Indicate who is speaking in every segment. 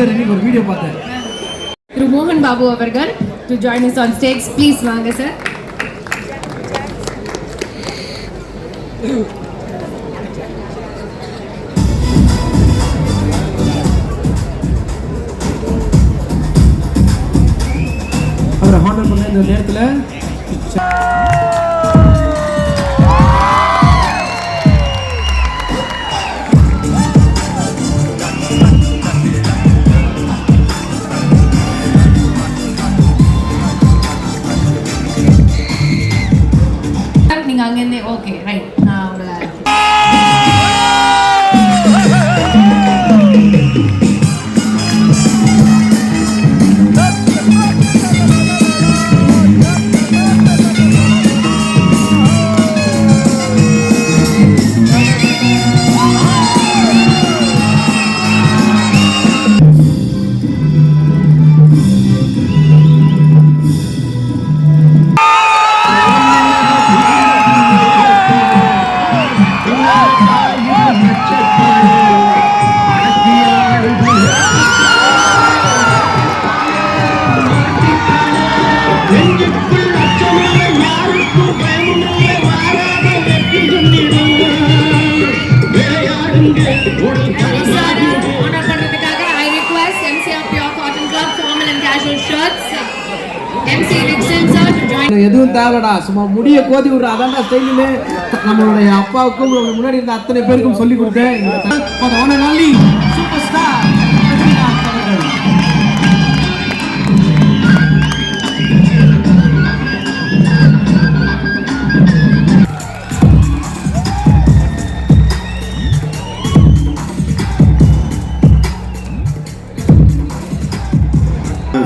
Speaker 1: நடிகர் இன்னைக்கு ஒரு வீடியோ பார்த்தேன்.
Speaker 2: திரு மோகன் பாபு அவர்கள் to join us on stage. Please வாங்க சார்.
Speaker 1: அவரை ஹானர் பண்ண இந்த நேரத்தில்
Speaker 2: நீங்க அங்கேருந்தே ஓகே ரைட் நான் உங்களை
Speaker 1: எதுவும் தேவைடா, சும்மா முடிய கோதி விடுற அதான் ஸ்டைலு. நம்மளுடைய அப்பாவுக்கும் முன்னாடி இருந்த அத்தனை பேருக்கும் சொல்லி கொடுத்தேன். Super star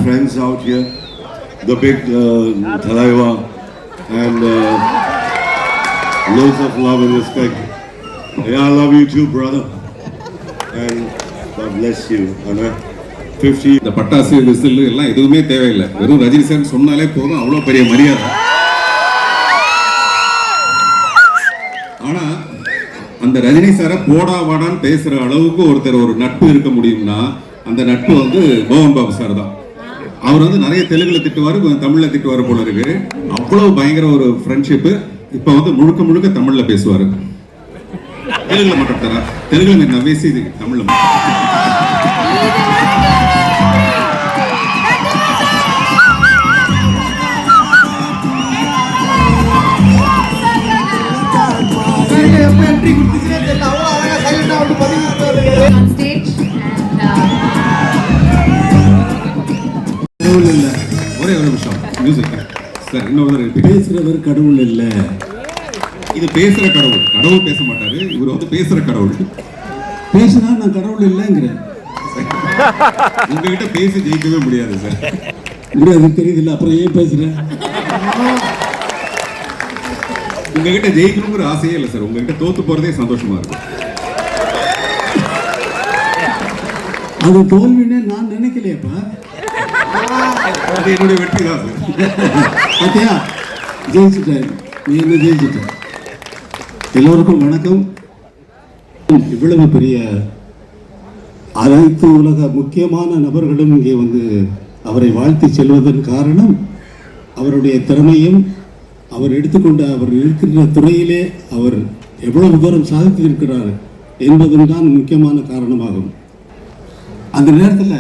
Speaker 3: friends out here, the big Thalaiva, and loads of love and respect. Yeah, I love you too, brother, and God bless you. 50
Speaker 4: இந்த பட்டாசு விசில் எல்லாம் எதுவுமே தேவையில்லை. வெறும் ரஜினி சார் சொன்னாலே போதும், அவ்வளோ பெரிய மரியாதை. ஆனா அந்த ரஜினி சாரை போடா வாடான்னு பேசுற அளவுக்கு ஒருத்தர் ஒரு நட்பு இருக்க முடியும்னா அந்த நட்பு வந்து மோகன் பாபு சார் தான். அவர் வந்து நிறைய தெலுங்குல திட்டுவாரு, தமிழ்ல திட்டுவாரு போல இருக்கு. அவ்வளவு பயங்கர ஒரு ஃப்ரெண்ட்ஷிப். இப்ப வந்து முழுக்க முழுக்க தமிழ்ல பேசுவாரு. தெலுங்குல மட்டும் தர தெலுங்குல మీరు నవ్వేసి தமிழ்ல ஒரே ஒரு நிமிஷம் மியூசிக் சார். இன்னொரு பேசுறவர் கடவுள் இல்ல, இது பேசுற கடவுள். கடவுள் பேச மாட்டாரு, இவர் வந்து பேசுற கடவுள்.
Speaker 5: பேசுனா நான் கடவுள் இல்லைங்கிறேன்.
Speaker 4: உங்ககிட்ட பேசி ஜெயிக்கவே முடியாது சார்.
Speaker 5: முடியாது தெரியுது இல்ல, அப்புறம் ஏன் பேசுறேன்?
Speaker 4: உங்ககிட்ட ஜெயிக்கணுங்கிற ஆசையே இல்லை சார். உங்ககிட்ட தோத்து போறதே சந்தோஷமா இருக்கும்.
Speaker 5: அது தோல்வின்னு நான் நினைக்கலையப்பா.
Speaker 4: அது என்னுடைய வெற்றி தான் சார்.
Speaker 5: பாத்தியா, ஜெயிச்சுட்டேன். நீ என்ன ஜெயிச்சுட்ட. எல்லோருக்கும் வணக்கம். இவ்வளவு பெரிய அனைத்து உலக முக்கியமான நபர்களும் இங்கே வந்து அவரை வாழ்த்தி செல்வதன் காரணம் அவருடைய திறமையும் அவர் எடுத்துக்கொண்ட அவர் இருக்கின்ற துறையிலே அவர் எவ்வளவு தூரம் சாதித்திருக்கிறார் என்பதும் தான் முக்கியமான காரணமாகும். அந்த நேரத்தில்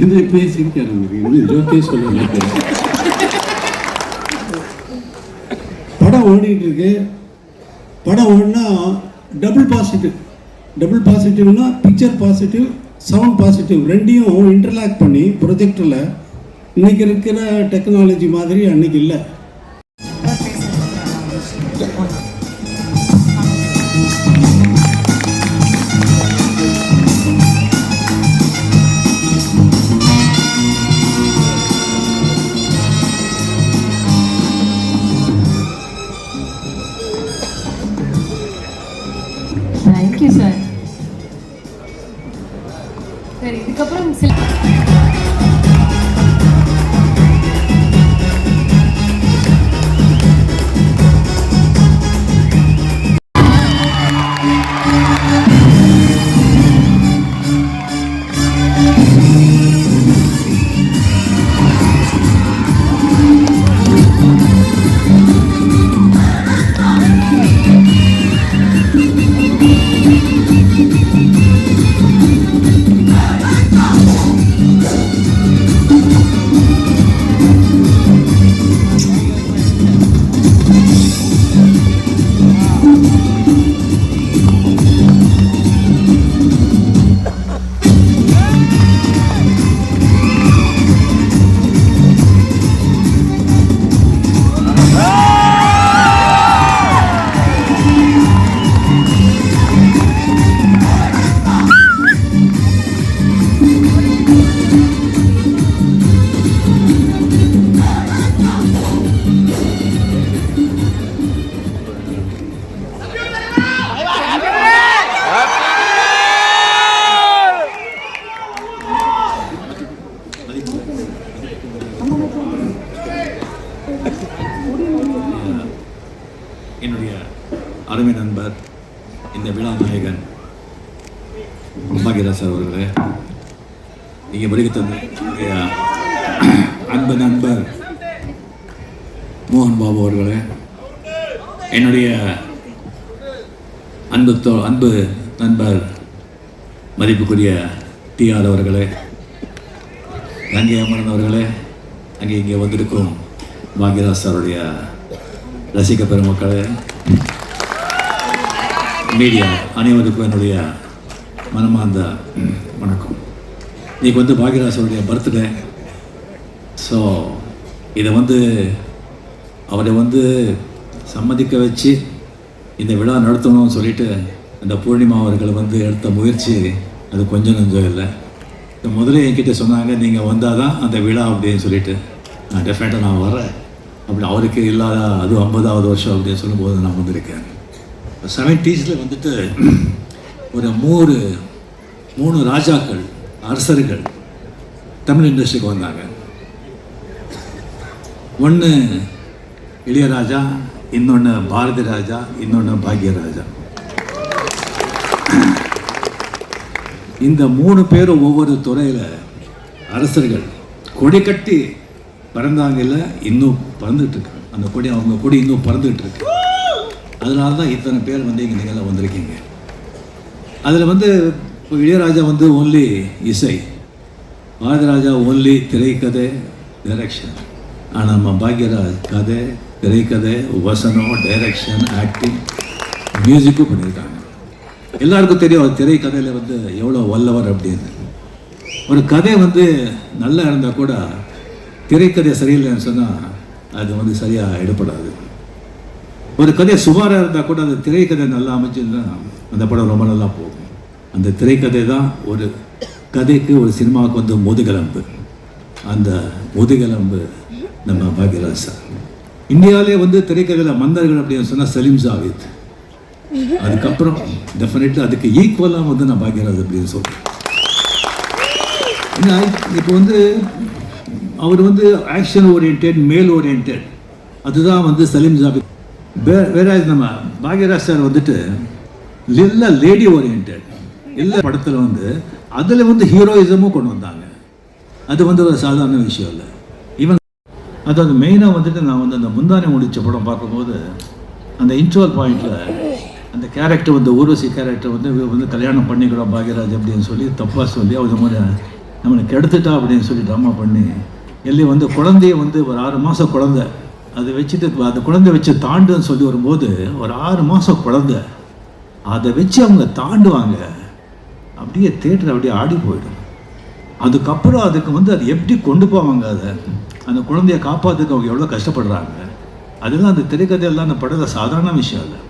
Speaker 5: இந்த பேசியிருக்காரு ஜோக்கே சொல்ல படம் ஓடிட்டு இருக்கு. படம் ஓடினா டபுள் பாசிட்டிவ்னா பிக்சர் பாசிட்டிவ், சவுண்ட் பாசிட்டிவ் ரெண்டையும் இன்டர்லாக் பண்ணி ப்ரொஜெக்டரில் இன்னைக்கு இருக்கிற டெக்னாலஜி மாதிரி அன்னைக்கு இல்லை.
Speaker 2: Thank you sir. சரி, இதுக்கப்புறம்
Speaker 6: அருமை நண்பர், இந்த விழா நாயகன் பாக்யராஜ் சார் அவர்களே, இங்கே வருகை தந்த அன்பு நண்பர் மோகன் பாபு அவர்களே, என்னுடைய அன்பு நண்பர் மதிப்புக்குரிய டிஆர் அவர்களே, கங்கை அமரன் அவர்களே, அங்கே இங்கே வந்திருக்கும் பாக்யராஜ் சாருடைய ரசிக பெருமக்களே, மீடியா அனைவருக்கும் என்னுடைய மனமார்ந்த வணக்கம். இன்றைக்கி வந்து பாக்யராஜருடைய பர்த்டே. ஸோ இதை வந்து அவரை வந்து சம்மதிக்க வச்சு இந்த விழா நடத்தணும்னு சொல்லிட்டு அந்த பூர்ணிமா அவர்கள் வந்து எடுத்த முயற்சி அது கொஞ்சம் நஞ்சம் இல்லை. முதல்ல என்கிட்ட சொன்னாங்க, நீங்கள் வந்தால் தான் அந்த விழா அப்படின்னு சொல்லிட்டு, நான் டெஃபினட்டாக நான் வரேன் அப்படி. அவருக்கு இல்லாத அது 50வது வருஷம் அப்படின்னு சொல்லும்போது நான் வந்திருக்கேன். 70s வந்துட்டு ஒரு மூணு ராஜாக்கள், அரசர்கள் தமிழ் இண்டஸ்ட்ரிக்கு வந்தாங்க. ஒன்று இளையராஜா, இன்னொன்று பாரதி ராஜா, இன்னொன்று பாக்யராஜா. இந்த 3 பேரும் ஒவ்வொரு துறையில் அரசர்கள் கொடி கட்டி பறந்தாங்க, இல்லை இன்னும் பறந்துட்டு இருக்கு அந்த கொடி. அவங்க கொடி இன்னும் பறந்துட்டு இருக்கு. அதனால தான் இத்தனை பேர் வந்து இங்கே நீங்கள் வந்திருக்கீங்க. அதில் வந்து இப்போ இளையராஜா வந்து ஓன்லி இசை, பாரதிராஜா ஓன்லி திரைக்கதை டைரக்ஷன். ஆனால் நம்ம பாக்யராஜ் கதை, திரைக்கதை, வசனம், டைரக்ஷன், ஆக்டிங், மியூசிக்கும் பண்ணியிருக்காங்க. எல்லாருக்கும் தெரியும் அவர் திரைக்கதையில் வந்து எவ்வளோ வல்லவர் அப்படின்னு. ஒரு கதை வந்து நல்லா இருந்தால் கூட திரைக்கதை சரியில்லைன்னு சொன்னால் அது வந்து சரியாக எடுப்படாது. ஒரு கதை சுமாராக இருந்தால் கூட அந்த திரைக்கதை நல்லா அமைச்சுன்னா அந்த படம் ரொம்ப நல்லா போகும். அந்த திரைக்கதை தான் ஒரு கதைக்கு, ஒரு சினிமாவுக்கு வந்து முதுகெலும்பு. அந்த முதுகெலும்பு நம்ம பாக்யராஜ் சார். இந்தியாவிலே வந்து திரைக்கதையில் மன்னர்கள் அப்படின்னு சொன்னால் சலீம் ஜாவேத். அதுக்கப்புறம் டெஃபினெட்லி அதுக்கு ஈக்குவலாக வந்து நான் பாக்யராஜ் அப்படின்னு சொல்கிறேன். ஏன்னா இப்போ வந்து அவர் வந்து ஆக்ஷன் ஓரியன்ட், மேல் ஓரியன்ட், அதுதான் வந்து சலீம் ஜாவேத். வேற நம்ம பாக்யராஜ் சார் வந்துட்டு இல்லை லேடி ஓரியன்ட். எல்லா படத்தில் வந்து அதில் வந்து ஹீரோயிசமும் கொண்டு வந்தாங்க. அது வந்து ஒரு சாதாரண விஷயம் இல்லை. ஈவன் அதாவது மெயினாக வந்துட்டு நான் வந்து அந்த முந்தானை முடிச்ச படம் பார்க்கும்போது அந்த இன்ட்ரோல் பாயிண்டில் அந்த கேரக்டர் வந்து ஊர்வசி கேரக்டர் வந்து கல்யாணம் பண்ணிக்கிறோம் பாக்யராஜ் அப்படின்னு சொல்லி தப்பாக சொல்லி அவர் மாதிரி நம்மளை கெடுத்துட்டா அப்படின்னு சொல்லி ட்ராமா பண்ணி எல்லி வந்து குழந்தைய வந்து ஒரு 6 மாதம் குழந்தை அதை வச்சுட்டு அந்த குழந்தை வச்சு தாண்டுன்னு சொல்லி வரும்போது ஒரு 6 மாதம் குழந்தை அதை வச்சு அவங்க தாண்டுவாங்க. அப்படியே தேட்டர் அப்படியே ஆடி போயிடும். அதுக்கப்புறம் அதுக்கு வந்து அது எப்படி கொண்டு போவாங்க, அதை அந்த குழந்தைய காப்பாற்றுக்கு அவங்க எவ்வளோ கஷ்டப்படுறாங்க. அதெல்லாம் அந்த திரைக்கதையெல்லாம் அந்த படத்தை சாதாரண விஷயம் இல்லை.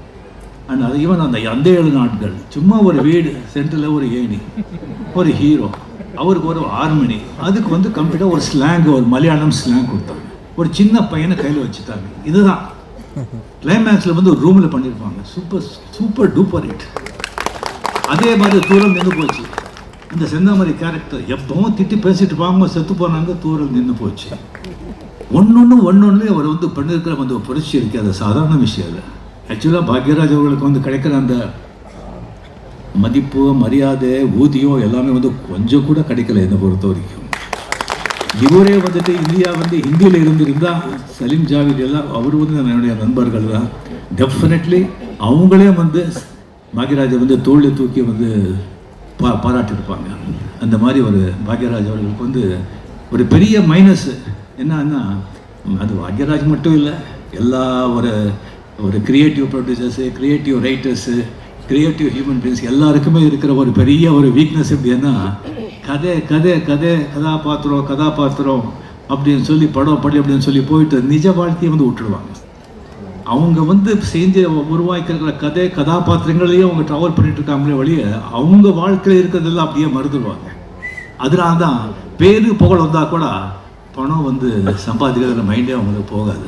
Speaker 6: அண்ட் அது ஈவன் அந்த 7 நாட்கள் சும்மா ஒரு வீடு சென்டரில் ஒரு ஏணி, ஒரு ஹீரோ, அவருக்கு ஒரு ஹார்மனி, அதுக்கு வந்து கம்ப்ளீட்டாக ஒரு ஸ்லாங், ஒரு மலையாளம் ஸ்லாங் கொடுத்தாங்க. ஒரு சின்ன பையனை கையில் வச்சுட்டாங்க. இதுதான் கிளைமேக்ஸில் வந்து ஒரு ரூமில் பண்ணியிருப்பாங்க. Super duper hit. அதே மாதிரி தூரம் நின்று போச்சு. இந்த செந்தாமரை கேரக்டர் எப்பவும் திட்டி பேசிட்டு போகாமல் செத்து போனாங்க, தூரம் நின்று போச்சு. ஒன்னொன்னு அவர் வந்து பண்ணியிருக்கிற வந்து புரட்சி இருக்கு. அது சாதாரண விஷயம் இல்லை. ஆக்சுவலாக பாக்யராஜ் அவர்களுக்கு வந்து கிடைக்கிற அந்த மதிப்பு, மரியாதை, ஊதியம் எல்லாமே வந்து கொஞ்சம் கூட கிடைக்கல என்னை பொறுத்த வரைக்கும். இவரே வந்துட்டு இந்தியா வந்து ஹிந்தியில் இருந்திருந்தா சலீம் ஜாவேத் எல்லாம் அவர் வந்து என்னுடைய நண்பர்கள் தான். டெஃபினெட்லி அவங்களே வந்து பாக்யராஜை வந்து தோளில் தூக்கி வந்து பாராட்டியிருப்பாங்க. அந்த மாதிரி ஒரு பாக்யராஜ் அவர்களுக்கு வந்து ஒரு பெரிய மைனஸ் என்னன்னா, அது பாக்யராஜ் மட்டும் இல்லை, எல்லா ஒரு creative producers, creative writers, creative human beings எல்லாருக்குமே இருக்கிற ஒரு பெரிய ஒரு வீக்னஸ் எப்படின்னா, கதாபாத்திரம் அப்படின்னு சொல்லி படம் படி அப்படின்னு சொல்லி போயிட்டு நிஜ வாழ்க்கையை வந்து விட்டுடுவாங்க. அவங்க வந்து செஞ்சு உருவாக்கிற கதாபாத்திரங்களையும் அவங்க ட்ராவல் பண்ணிட்டு இருக்காங்களே வழிய அவங்க வாழ்க்கையில் இருக்கிறதெல்லாம் அப்படியே மறுத்துடுவாங்க. அதனால தான் பேரு புகழ் வந்தால் கூட பணம் வந்து சம்பாதிக்கிறதுல மைண்டே அவங்களுக்கு போகாது.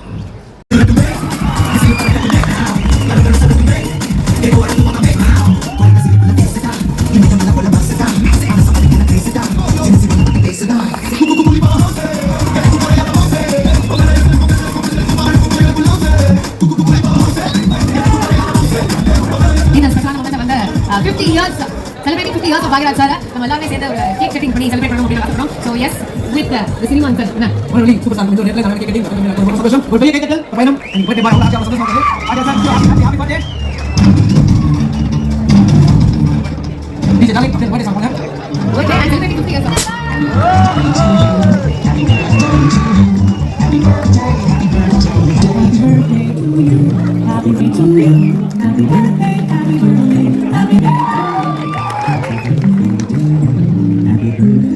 Speaker 2: 50 years celebrating 50 years of Bhagirath sir. நம்ம எல்லாமே சேர்ந்து ஒரு கேக் கட்டிங் பண்ணி செலிப்ரேட் பண்ண முடியும் ஆசைப்படுறோம். So yes, with the cinema uncle. என்ன
Speaker 1: ஒருவழி சூப்பர் ஸ்டார் இந்த நேரத்துல நம்ம கேட்டிங் ரொம்ப சந்தோஷம். ஒரு பெரிய கேக்கல் பயணம் நீங்க பர்த்டே பாய் உங்களுக்கு சந்தோஷமா இருக்கு. ஆஜா sir happy birthday. DJ darling birthday song பண்ணு.
Speaker 2: Okay, and celebrating 50 years.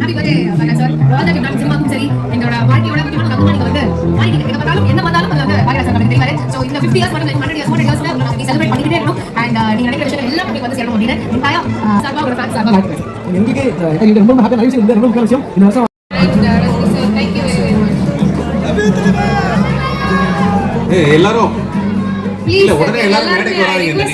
Speaker 2: Happy birthday, Bhagirath sir. All that you've done சினிமாக்கும் சரி, எங்களோட வாழ்க்கையோட முக்கியமான தத்துவம் நீங்க வந்து மாறிட்டீங்க. எங்க பார்த்தாலும் என்ன வந்தாலும் அது வந்து Bhagirath sir நமக்கு தெரிவாரு. So இந்த 50 years மட்டும் 100 years 100 yearsல நம்ம செலிப்ரேட் பண்ணிக்கிட்டே இருக்கணும். And நீங்க நினைக்கிற விஷயம் எல்லாம் உங்களுக்கு வந்து சேரணும் அப்படின்னு entire சார்பா ஒரு ஃபேன்ஸ் சார்பா வாழ்த்துக்கள்.
Speaker 1: எங்களுக்கு இது ரொம்ப ஹாப்பி நிறைய விஷயம் இந்த ரொம்ப முக்கிய விஷயம் இந்த வருஷம்
Speaker 2: Thank you very much.
Speaker 4: எல்லாரும்
Speaker 2: Please,
Speaker 4: இல்ல உடனே எல்லாரும் மேடைக்கு வராதீங்க.